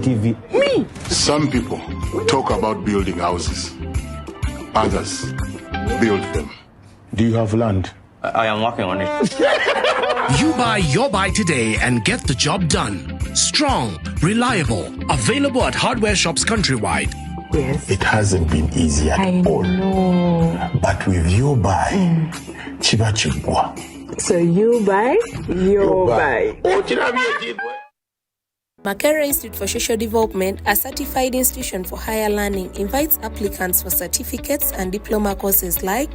TV. Me! Some people talk about building houses. Others build them. Do you have land? I am working on it. You buy your buy today and get the job done. Strong, reliable, available at hardware shops countrywide. Yes. It hasn't been easy at all. No. But with your buy, chiba chibwa. So you buy, your buy. Masaka Institute for Social Development, a certified institution for higher learning, invites applicants for certificates and diploma courses like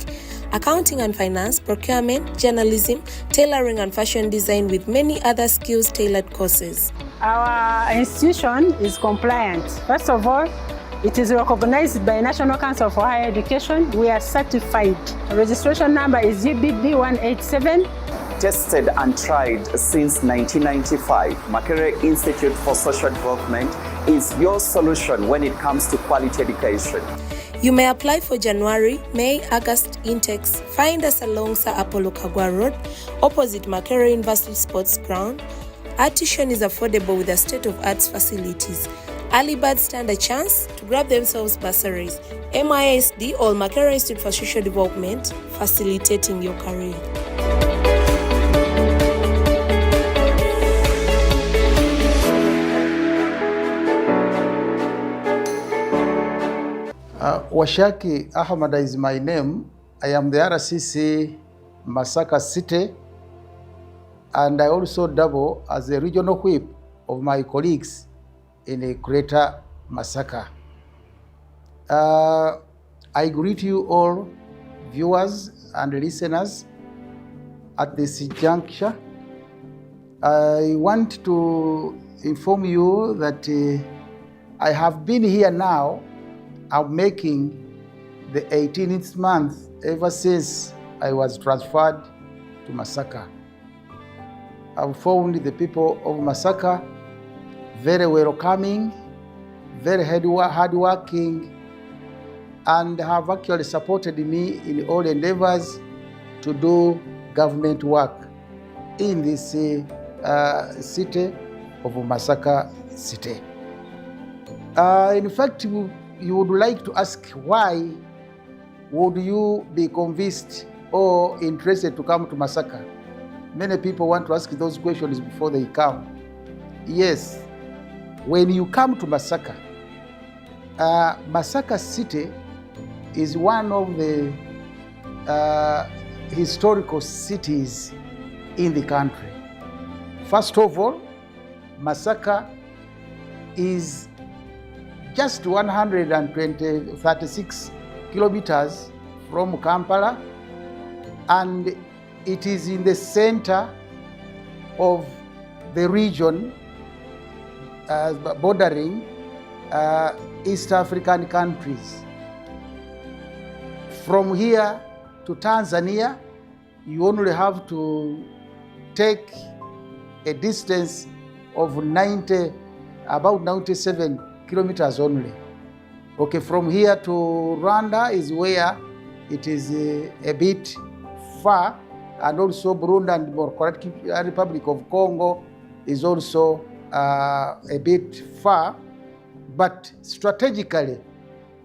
accounting and finance, procurement, journalism, tailoring and fashion design, with many other skills-tailored courses. Our institution is compliant. First of all, it is recognized by National Council for Higher Education. We are certified. Registration number is UBB 187. Tested and tried since 1995, Masaka Institute for Social Development is your solution when it comes to quality education. You may apply for January, May, August intakes. Find us along Sir Apollo Kagwa Road, opposite Masaka University Sports Ground. Our tuition is affordable with a state-of-art facilities. Early birds stand a chance to grab themselves bursaries. MISD or Masaka Institute for Social Development, facilitating your career. Washaki Ahmad is my name. I am the RCC Masaka City, and I also double as the regional whip of my colleagues in a Greater Masaka. I greet you all, viewers and listeners, at this juncture. I want to inform you that I have been here now. I'm making the 18th month ever since I was transferred to Masaka. I've found the people of Masaka very welcoming, very hardworking, and have actually supported me in all endeavors to do government work in this city of Masaka City. In fact, you would like to ask, why would you be convinced or interested to come to Masaka? Many people want to ask those questions before they come. Yes, when you come to Masaka, Masaka City is one of the historical cities in the country. First of all, Masaka is just 136 kilometers from Kampala, and it is in the center of the region bordering East African countries. From here to Tanzania, you only have to take a distance of about 97 kilometers only. Okay, from here to Rwanda is where it is a bit far, and also Burundi and Democratic Republic of Congo is also a bit far. But strategically,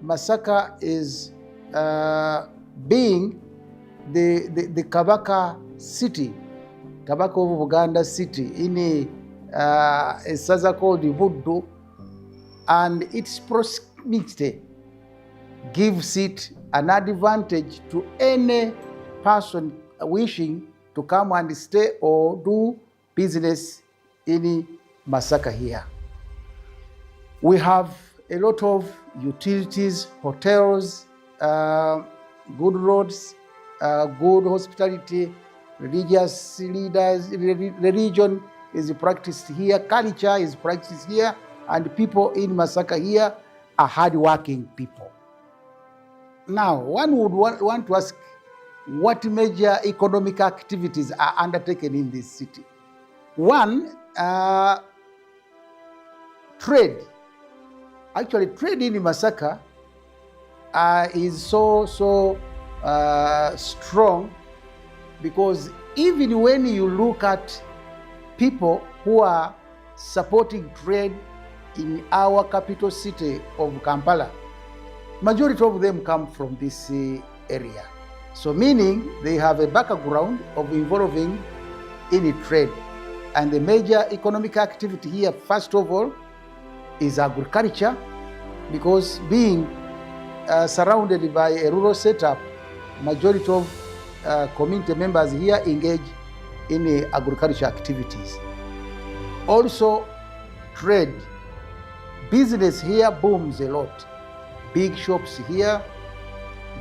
Masaka is being the Kabaka city, Kabaka of Buganda city, in a saza called Vudu, and its proximity gives it an advantage to any person wishing to come and stay or do business in Masaka here. We have a lot of utilities, hotels, good roads, good hospitality, religious leaders. Religion is practiced here, culture is practiced here, and people in Masaka here are hardworking people. Now, one would want to ask, what major economic activities are undertaken in this city? One, trade. Actually, trade in Masaka is so strong, because even when you look at people who are supporting trade in our capital city of Kampala, majority of them come from this area. So meaning they have a background of involving in trade. And the major economic activity here, first of all, is agriculture, because being surrounded by a rural setup, majority of community members here engage in agriculture activities. Also, trade. Business here booms a lot. Big shops here,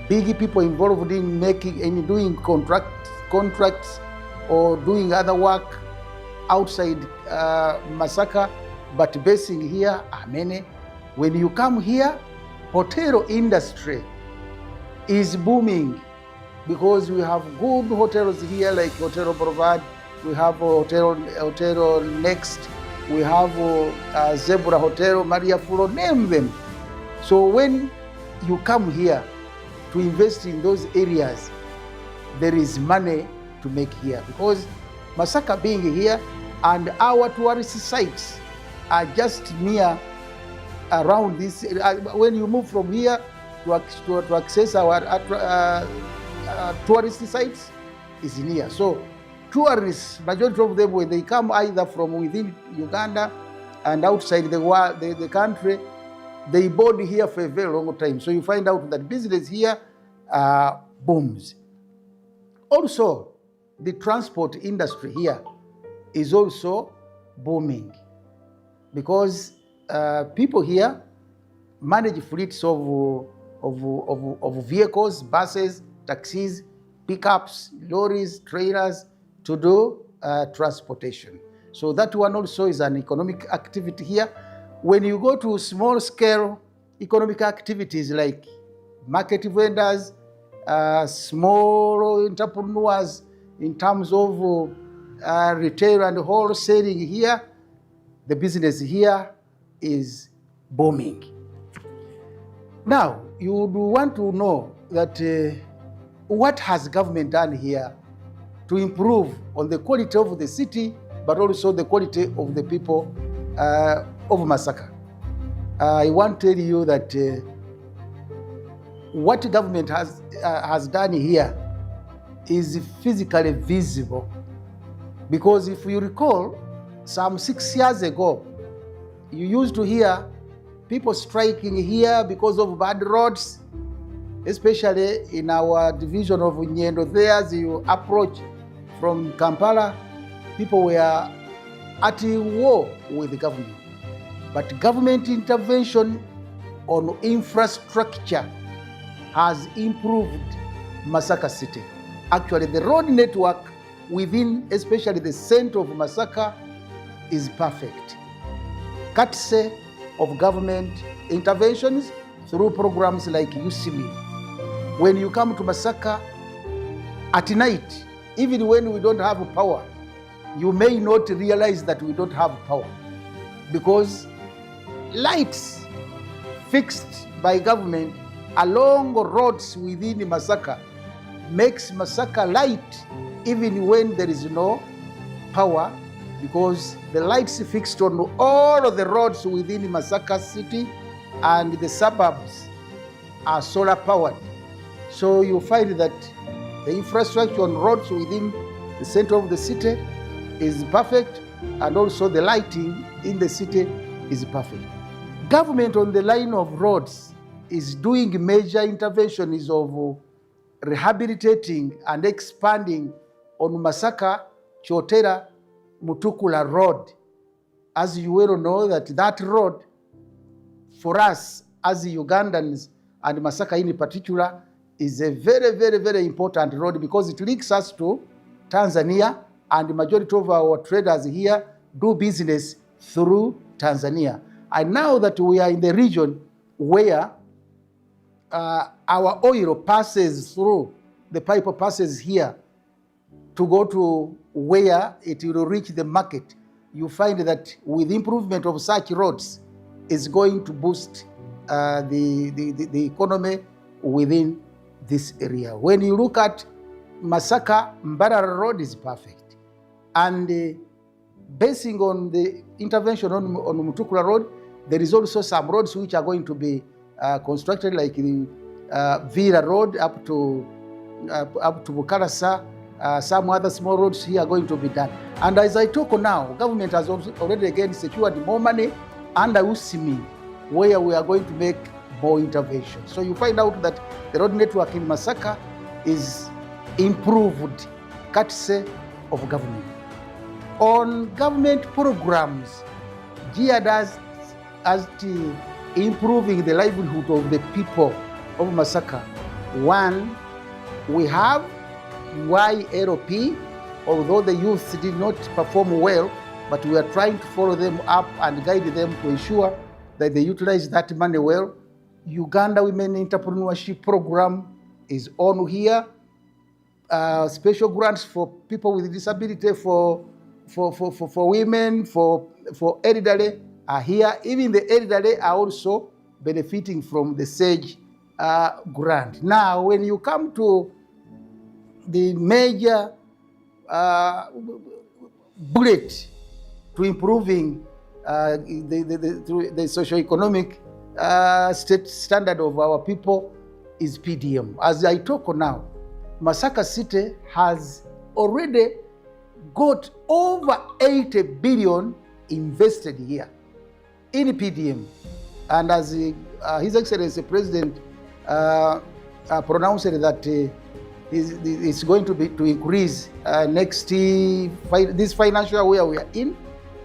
big people involved in making and doing contracts or doing other work outside Masaka, but basing here are many. When you come here, hotel industry is booming because we have good hotels here like Hotel Boulevard, we have Hotel Next, we have Zebra Hotel, Maria Furo, name them. So when you come here to invest in those areas, there is money to make here, because Masaka being here and our tourist sites are just near around this. When you move from here to access our tourist sites is near. So tourists, majority of them, when they come either from within Uganda and outside the country, they board here for a very long time. So you find out that business here booms. Also, the transport industry here is also booming, because people here manage fleets of vehicles, buses, taxis, pickups, lorries, trailers to do transportation. So that one also is an economic activity here. When you go to small scale economic activities like market vendors, small entrepreneurs in terms of retail and wholesaling here, the business here is booming. Now, you would want to know that what has government done here to improve on the quality of the city, but also the quality of the people of Masaka. I want to tell you that what government has done here is physically visible. Because if you recall, some 6 years ago, you used to hear people striking here because of bad roads, especially in our division of Nyendo. There, as you approach from Kampala, people were at war with the government. But government intervention on infrastructure has improved Masaka City. Actually, the road network within, especially the center of Masaka, is perfect. Courtesy of government interventions through programs like UCMI. When you come to Masaka at night, even when we don't have power, you may not realize that we don't have power, because lights fixed by government along roads within Masaka makes Masaka light even when there is no power, because the lights fixed on all of the roads within Masaka City and the suburbs are solar powered. So you find that the infrastructure on roads within the center of the city is perfect, and also the lighting in the city is perfect. Government on the line of roads is doing major interventions of rehabilitating and expanding on Masaka Chotera Mutukula Road. As you well know, that road for us as Ugandans and Masaka in particular is a very, very, very important road, because it links us to Tanzania, and the majority of our traders here do business through Tanzania. And now that we are in the region where our oil passes through, the pipe passes here to go to where it will reach the market, you find that with improvement of such roads is going to boost the economy within this area. When you look at Masaka, Mbarara Road is perfect. And basing on the intervention on Mutukula Road, There is also some roads which are going to be constructed, like the Vira Road up to Bukarasa. Some other small roads here are going to be done. And as I talk now, government has also already again secured more money under USIMI, where we are going to make more interventions. So you find out that the road network in Masaka is improved courtesy of government. On government programs geared as to improving the livelihood of the people of Masaka. One, we have YLP, although the youth did not perform well, but we are trying to follow them up and guide them to ensure that they utilize that money well. Uganda Women Entrepreneurship Program is on here. Special grants for people with disability, for women, for elderly are here. Even the elderly are also benefiting from the SAGE grant. Now, when you come to the major bullet to improving the socio-economic state standard of our people is PDM. As I talk now, Masaka City has already got over 80 billion invested here in PDM. And as His Excellency President pronounced that it's going to increase this financial year we are in.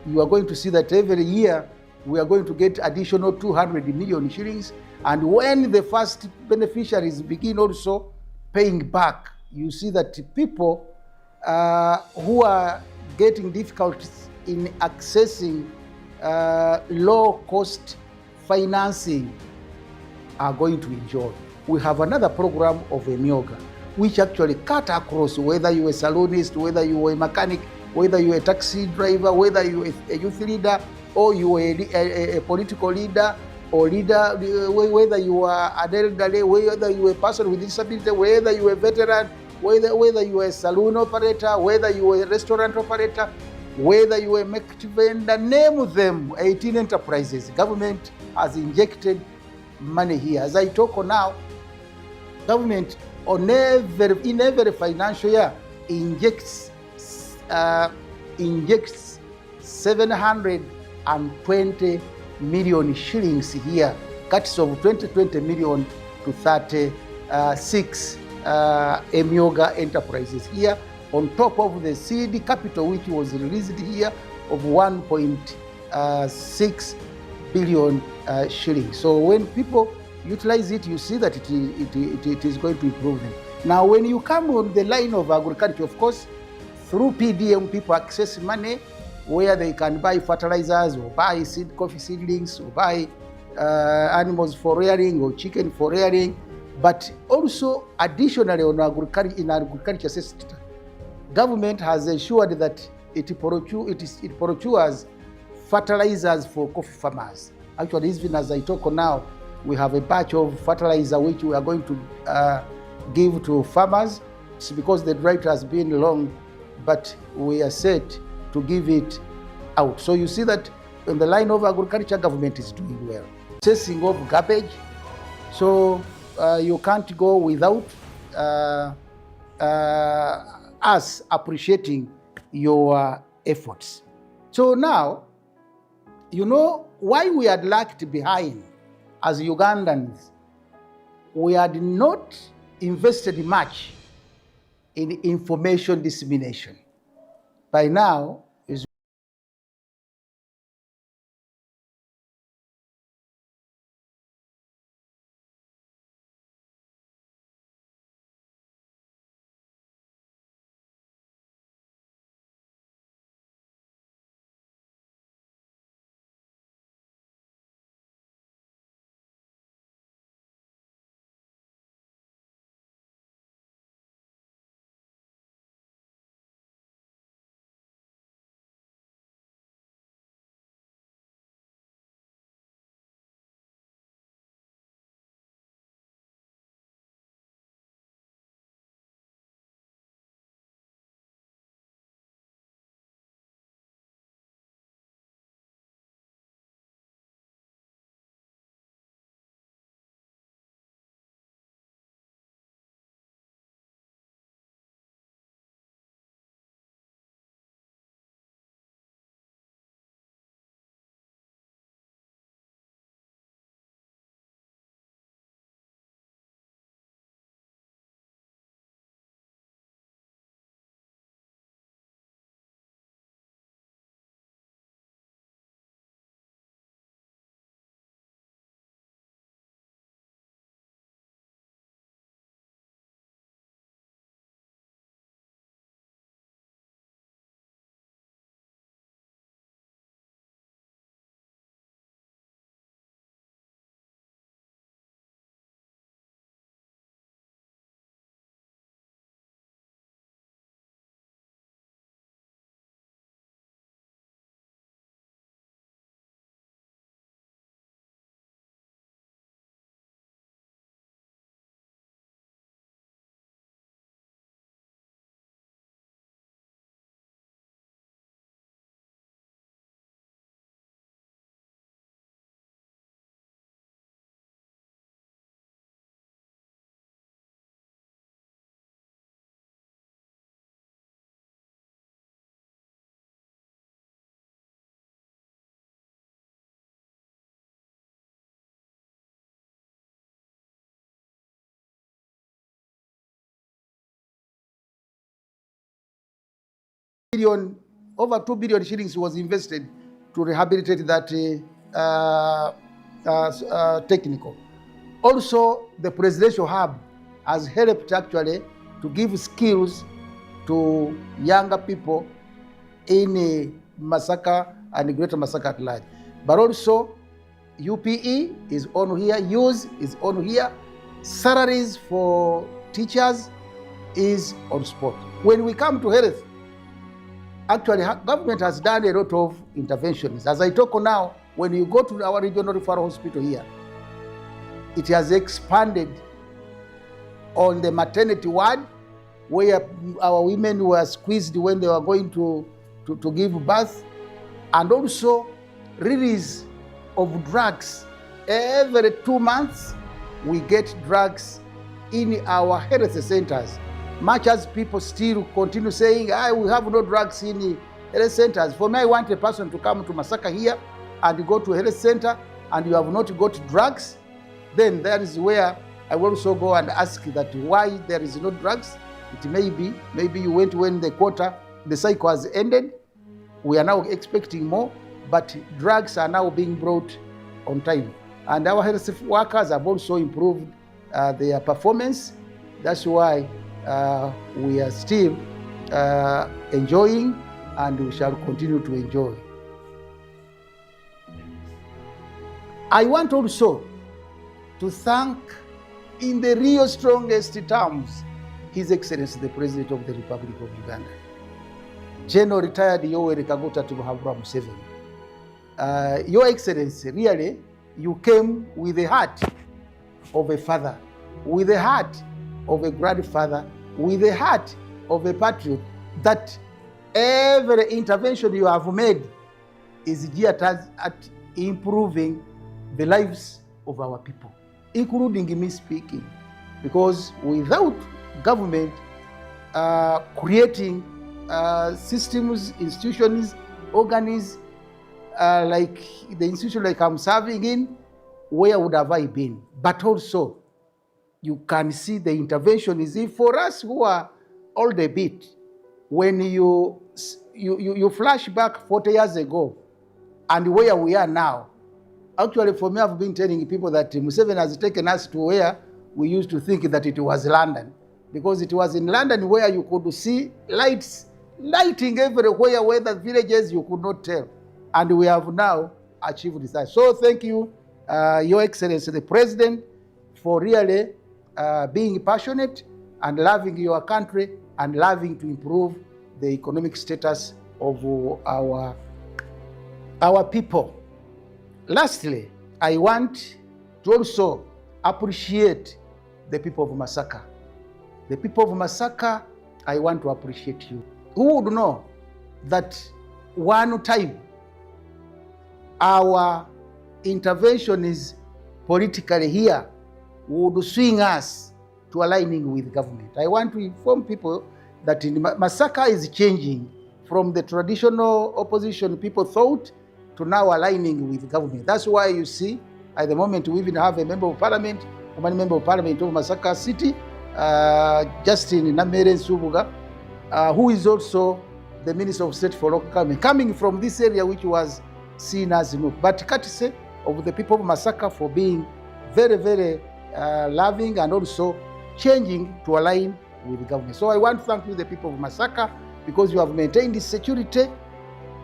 You are going to see that every year we are going to get additional 200 million shillings. And when the first beneficiaries begin also paying back, you see that people who are getting difficulties in accessing low-cost financing are going to enjoy. We have another program of Emyoga, which actually cut across whether you're a salonist, whether you're a mechanic, whether you're a taxi driver, whether you're a youth leader, or you're a political leader, or leader, whether you are an elderly, whether you're a person with disability, whether you're a veteran, whether you're a saloon operator, whether you're a restaurant operator, whether you're a market vendor, name them, 18 enterprises. Government has injected money here. As I talk now, government in every financial year injects 720 million shillings here, cuts of 20 million to 36 Emyoga enterprises here, on top of the seed capital which was released here of 1.6 billion shillings. So when people utilize it, you see that it is going to improve them. Now, when you come on the line of agriculture, of course, through PDM, people access money where they can buy fertilizers or buy coffee seedlings or buy animals for rearing or chicken for rearing. But also, additionally, in agriculture sector, government has ensured that it procures fertilizers for coffee farmers. Actually, even as I talk now, we have a batch of fertilizer which we are going to give to farmers. It's because the drought has been long, but we are set to give it out. So you see that in the line of agriculture, government is doing well. Processing of garbage, so you can't go without us appreciating your efforts. So now, you know why we had lagged behind as Ugandans. We had not invested much in information dissemination. By now, over 2 billion shillings was invested to rehabilitate that technical. Also, the presidential hub has helped actually to give skills to younger people in Masaka and Greater Masaka at large. But also, UPE is on here, use is on here, salaries for teachers is on spot. When we come to health, actually government has done a lot of interventions. As I talk now, when you go to our regional referral hospital here, it has expanded on the maternity ward, where our women were squeezed when they were going to give birth, and also release of drugs. Every 2 months, we get drugs in our health centers. Much as people still continue saying, we have no drugs in health centers. For me, I want a person to come to Masaka here and go to a health center and you have not got drugs, then that is where I will also go and ask that why there is no drugs. It may be, maybe you went when the cycle has ended. We are now expecting more, but drugs are now being brought on time. And our health workers have also improved their performance. That's why we are still enjoying, and we shall continue to enjoy. I want also to thank, in the real strongest terms, His Excellency the President of the Republic of Uganda, General Retired Yoweri Kaguta Tumuhabura Museveni. Your Excellency, really, you came with the heart of a father, with the heart of a grandfather, with the heart of a patriot, that every intervention you have made is geared at improving the lives of our people, including me speaking, because without government creating systems, institutions, organs, like the institution like I'm serving in, where would have I been? But also, you can see the intervention is for us who are old a bit. When you flash back 40 years ago and where we are now. Actually, for me, I've been telling people that Museveni has taken us to where we used to think that it was London, because it was in London where you could see lighting everywhere, where the villages you could not tell. And we have now achieved this. So thank you, Your Excellency, the President, for really being passionate and loving your country and loving to improve the economic status of our people. Lastly, I want to also appreciate the people of Masaka. The people of Masaka, I want to appreciate you. Who would know that one time our intervention is politically here would swing us to aligning with government? I want to inform people that in Masaka is changing from the traditional opposition people thought to now aligning with government. That's why you see, at the moment, we even have a member of parliament, one member of parliament of Masaka City, Justin Namere Subuga, who is also the Minister of State for Local Government, coming from this area which was seen as no. But courtesy of the people of Masaka for being very, very loving and also changing to align with the government. So I want to thank you, the people of Masaka, because you have maintained this security,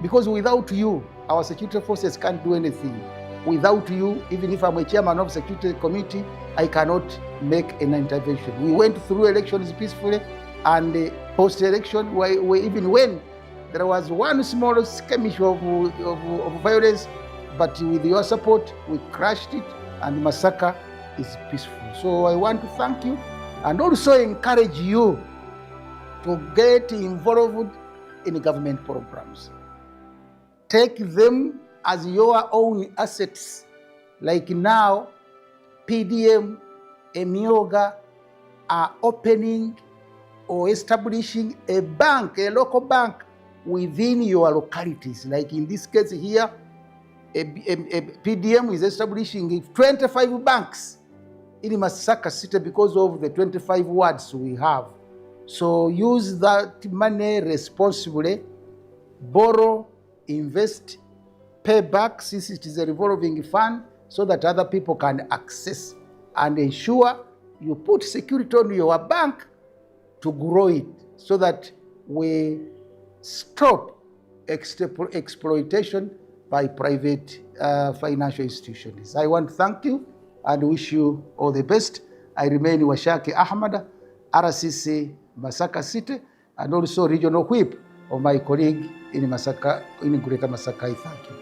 because without you, our security forces can't do anything. Without you, even if I'm a chairman of security committee, I cannot make an intervention. We went through elections peacefully, and post-election, even when there was one small skirmish of violence, but with your support, we crushed it, and Masaka is peaceful. So I want to thank you and also encourage you to get involved in government programs. Take them as your own assets. Like now, PDM, Emioga are opening or establishing a bank, a local bank within your localities. Like in this case here, a PDM is establishing 25 banks in Masaka City because of the 25 wards we have. So use that money responsibly borrow, invest, pay back, since it is a revolving fund, so that other people can access, and ensure you put security on your bank to grow it, so that we stop exploitation by private financial institutions. I want to thank you and wish you all the best. I remain Washaki Ahmad, RCC Masaka City, and also regional whip of my colleague in Greater Masaka. I thank you.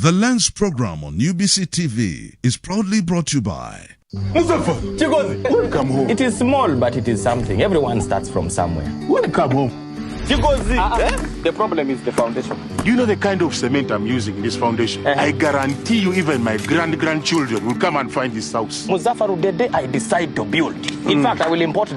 The Lens program on UBC TV is proudly brought to you by Mustafa, Chigozi, welcome home. It is small, but it is something. Everyone starts from somewhere. Welcome home. Chigozi, the problem is the foundation. You know the kind of cement I'm using in this foundation? I guarantee you even my grandchildren will come and find this house. Muzafaru, the day I decide to build. In fact, I will import the